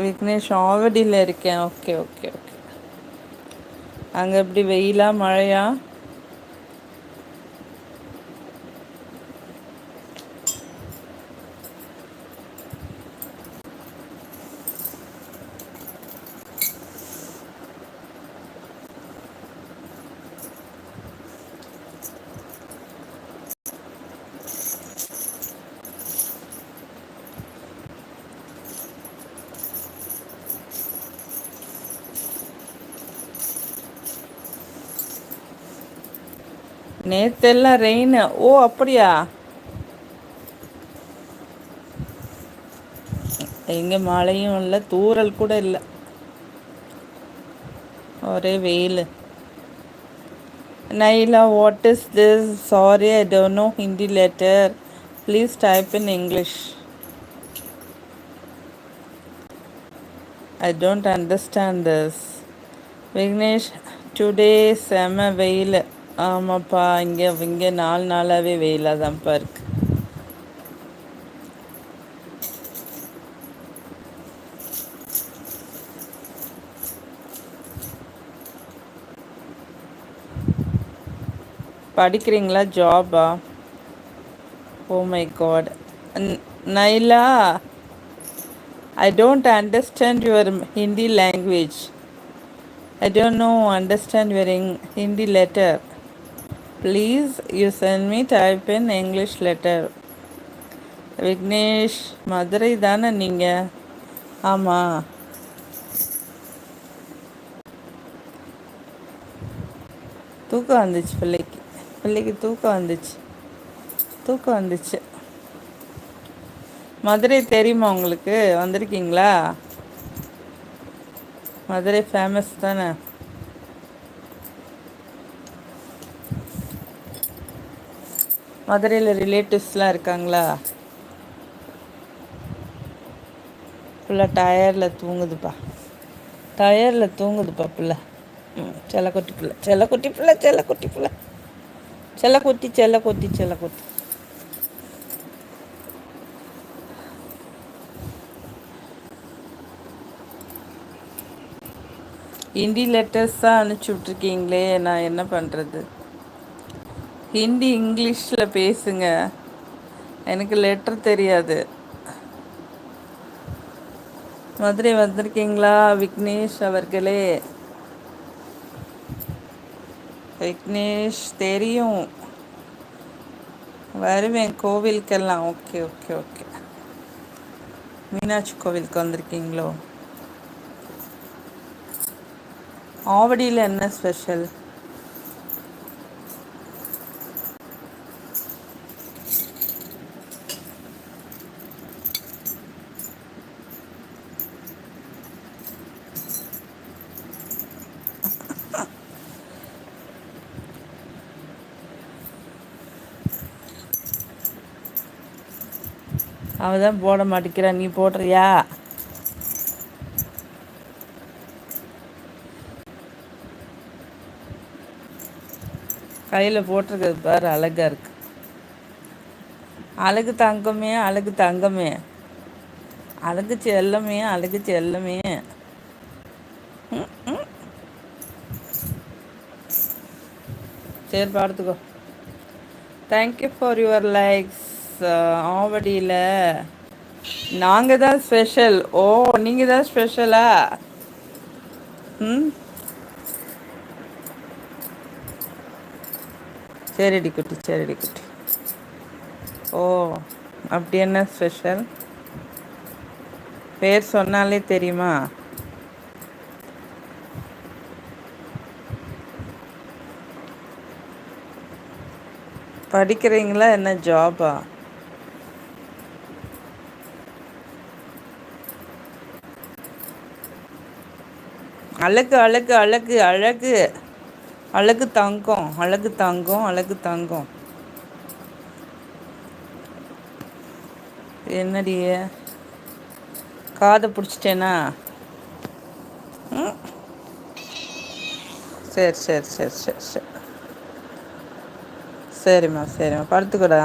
விக்னேஷ் ஆவடியில் இருக்கேன். Okay okay okay. அங்கே எப்படி வெயிலா மழையா? நேத்தெல்லாம் ரெயின். ஓ அப்படியா? எங்கே மழையும் இல்லை, தூறல் கூட இல்லை, ஒரே வெயில். Naila, what is this? Sorry, I don't know Hindi letter. Please type in English. I don't understand this. Vignesh, today செம வெயில். ஆமாப்பா, இங்கே 4 நாளாகவே வெயிலாக தான்ப்பா இருக்கு. படிக்கிறீங்களா, ஜாபா? Oh my god. நைலா, I don't understand your Hindi language. I don't know understand your Hindi letter. Please, you send me type in English letter. Vignesh, Madurai தானே நீங்கள்? ஆமாம். தூக்கம் வந்துச்சு பிள்ளைக்கு தூக்கம் வந்துச்சு. மதுரை தெரியுமா உங்களுக்கு? வந்திருக்கீங்களா? மதுரை ஃபேமஸ் தானே. மதுரையில் ரிலேட்டிவ்ஸ்லாம் இருக்காங்களா? பிள்ளை டயரில் தூங்குதுப்பா பிள்ளை. செல்லக்குட்டி பிள்ளை. ஹிந்தி லெட்டர்ஸ் தான் அனுப்பிச்சி விட்ருக்கீங்களே, நான் என்ன பண்ணுறது? ஹிந்தி இங்கிலீஷில் பேசுங்க, எனக்கு லெட்டர் தெரியாது. மதுரை வந்திருக்கீங்களா விக்னேஷ் அவர்களே? விக்னேஷ் தெரியும், வருவேன் கோவிலுக்கெல்லாம். Okay okay okay. மீனாட்சி கோவிலுக்கு வந்திருக்கீங்களோ? ஆவடியில் என்ன ஸ்பெஷல்? அவள் தான் போட மாட்டேங்கிறா, நீ போடுறியா? கையில் போட்டிருக்கிறது பாரு, அழகா இருக்கு. அழகு தங்கமே, அழகு செல்லமே. சரி, பார்த்துக்கோ. Thank you for your likes. ஆவடியில் நாங்கள் தான் ஸ்பெஷல். ஓ, நீங்கள் தான் ஸ்பெஷலா? சரிடி குட்டி. ஓ, அப்படி என்ன ஸ்பெஷல்? பேர் சொன்னாலே தெரியுமா? படிக்கிறீங்களா, என்ன ஜாபா? அழகு தங்கம். என்னடிய காதை பிடிச்சிட்டேனா? சரி சரிம்மா படுத்துக்கூடா.